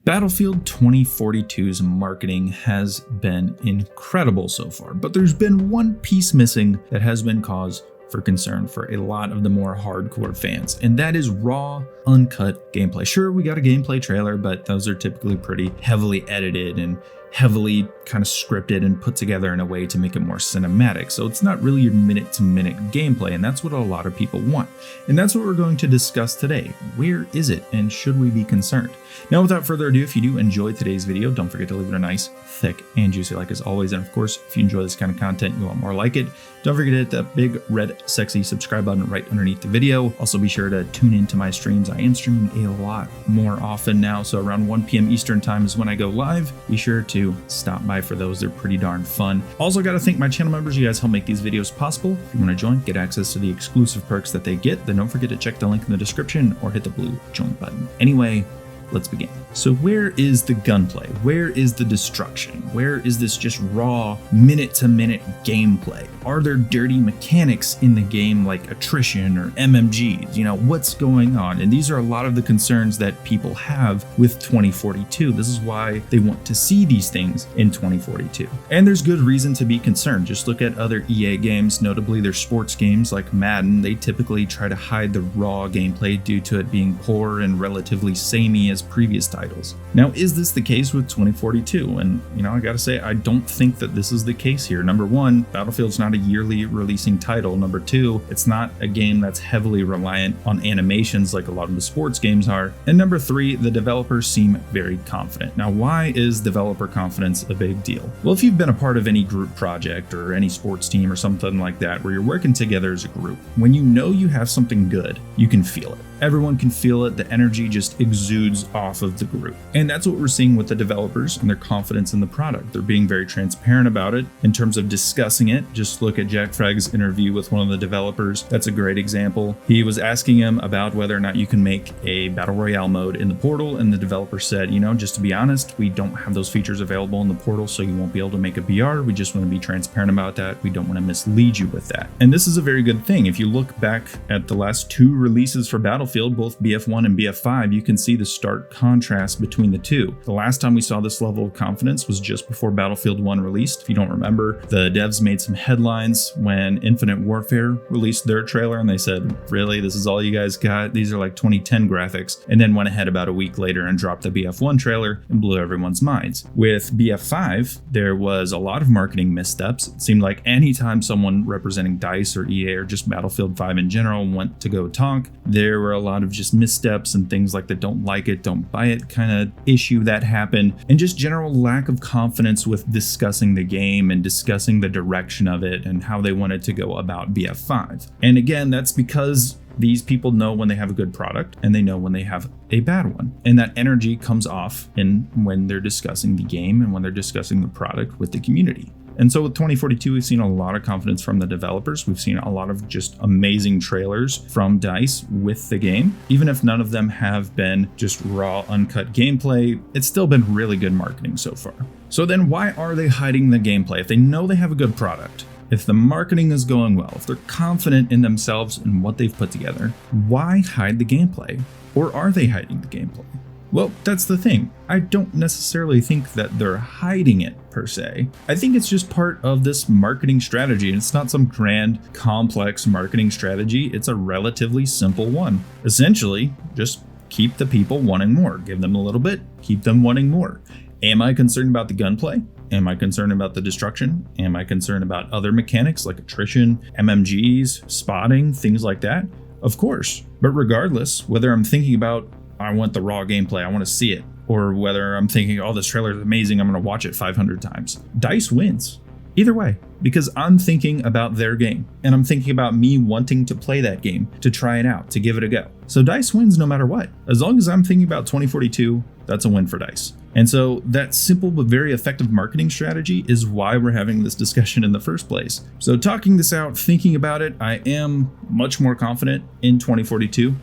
Battlefield 2042's marketing has been incredible so far, but there's been one piece missing that has been cause for concern for a lot of the more hardcore fans, and that is raw, uncut gameplay. Sure, we got a gameplay trailer, but those are typically pretty heavily edited and heavily kind of scripted and put together in a way to make it more cinematic. So it's not really your minute-to-minute gameplay, and that's what a lot of people want. And that's what we're going to discuss today. Where is it, and should we be concerned? Now, without further ado, if you do enjoy today's video, don't forget to leave it a nice, thick, and juicy like as always. And of course, if you enjoy this kind of content, you want more like it, don't forget to hit that big red sexy subscribe button right underneath the video. Also be sure to tune into my streams. I am streaming a lot more often now, so around 1 p.m. Eastern time is when I go live. Be sure to stop by for those. They're pretty darn fun. Also got to thank my channel members. You guys help make these videos possible. If you want to join, get access to the exclusive perks that they get, then don't forget to check the link in the description or hit the blue join button. Anyway, let's begin. So where is the gunplay? Where is the destruction? Where is this just raw minute-to-minute gameplay? Are there dirty mechanics in the game like attrition or MMGs? You know, what's going on? And these are a lot of the concerns that people have with 2042. This is why they want to see these things in 2042. And there's good reason to be concerned. Just look at other EA games, notably their sports games like Madden. They typically try to hide the raw gameplay due to it being poor and relatively samey as previous titles. Now, is this the case with 2042? And, you know, I gotta say, I don't think that this is the case here. Number one, Battlefield's not a yearly releasing title. Number two, it's not a game that's heavily reliant on animations like a lot of the sports games are. And number three, the developers seem very confident. Now, why is developer confidence a big deal? Well, if you've been a part of any group project or any sports team or something like that, where you're working together as a group, when you know you have something good, you can feel it. Everyone can feel it. The energy just exudes off of the group. And that's what we're seeing with the developers and their confidence in the product. They're being very transparent about it in terms of discussing it. Just look at Jack Fragg's interview with one of the developers. That's a great example. He was asking him about whether or not you can make a battle royale mode in the Portal, and the developer said, you know, just to be honest, we don't have those features available in the Portal, so you won't be able to make a BR. We just want to be transparent about that. We don't want to mislead you with that. And this is a very good thing. If you look back at the last two releases for Battlefield, both BF1 and BF5, you can see the stark contrast between the two. The last time we saw this level of confidence was just before Battlefield 1 released. If you don't remember, the devs made some headlines when Infinite Warfare released their trailer, and they said, really, this is all you guys got? These are like 2010 graphics, and then went ahead about a week later and dropped the BF1 trailer and blew everyone's minds. With BF5, there was a lot of marketing missteps. It seemed like anytime someone representing DICE or EA or just Battlefield 5 in general went to go talk, there were a lot of just missteps and things like the don't like it, don't buy it kind of issue that happened, and just general lack of confidence with discussing the game and discussing the direction of it and how they wanted to go about BF5. And again, that's because these people know when they have a good product and they know when they have a bad one. And that energy comes off when they're discussing the game and when they're discussing the product with the community. And so with 2042, we've seen a lot of confidence from the developers. We've seen a lot of just amazing trailers from DICE with the game. Even if none of them have been just raw, uncut gameplay, it's still been really good marketing so far. So then why are they hiding the gameplay? If they know they have a good product, if the marketing is going well, if they're confident in themselves and what they've put together, why hide the gameplay? Or are they hiding the gameplay? Well, that's the thing. I don't necessarily think that they're hiding it per se. I think it's just part of this marketing strategy, and it's not some grand, complex marketing strategy. It's a relatively simple one. Essentially, just keep the people wanting more. Give them a little bit, keep them wanting more. Am I concerned about the gunplay? Am I concerned about the destruction? Am I concerned about other mechanics like attrition, MMGs, spotting, things like that? Of course. But regardless, whether I'm thinking about I want the raw gameplay, I want to see it, or whether I'm thinking, oh, this trailer is amazing, I'm going to watch it 500 times. DICE wins. Either way, because I'm thinking about their game, and I'm thinking about me wanting to play that game, to try it out, to give it a go. So DICE wins no matter what. As long as I'm thinking about 2042, that's a win for DICE. And so that simple but very effective marketing strategy is why we're having this discussion in the first place. So talking this out, thinking about it, I am much more confident in 2042.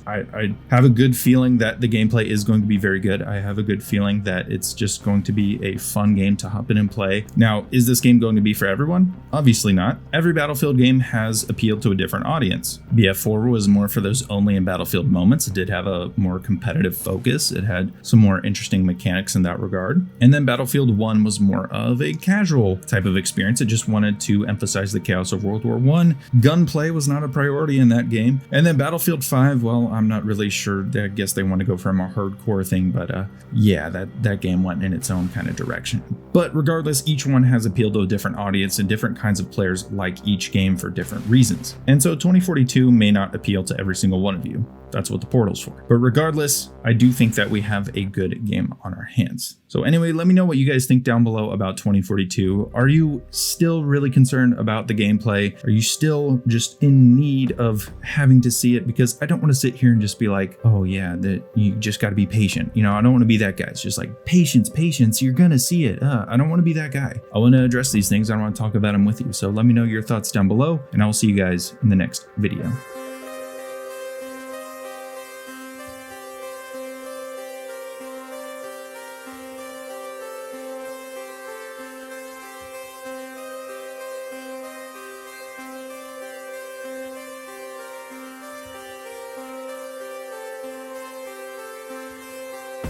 I have a good feeling that the gameplay is going to be very good. I have a good feeling that it's just going to be a fun game to hop in and play. Now, is this game going to be forever? everyone? Obviously not. Every Battlefield game has appealed to a different audience. BF4 was more for those only in Battlefield moments. It did have a more competitive focus. It had some more interesting mechanics in that regard. And then Battlefield 1 was more of a casual type of experience. It just wanted to emphasize the chaos of World War I. Gunplay was not a priority in that game. And then Battlefield 5, well, I'm not really sure. I guess they want to go for a more hardcore thing, but yeah, that game went in its own kind of direction. But regardless, each one has appealed to a different audience, and different kinds of players like each game for different reasons. And so 2042 may not appeal to every single one of you. That's what the portal's for. But regardless, I do think that we have a good game on our hands. So anyway, let me know what you guys think down below about 2042. Are you still really concerned about the gameplay? Are you still just in need of having to see it? Because I don't want to sit here and just be like, oh yeah, that you just got to be patient. You know, I don't want to be that guy. It's just like, patience, you're gonna see it. I don't want to be that guy. I want to address these things. I want to talk about them with you. So let me know your thoughts down below, and I will see you guys in the next video.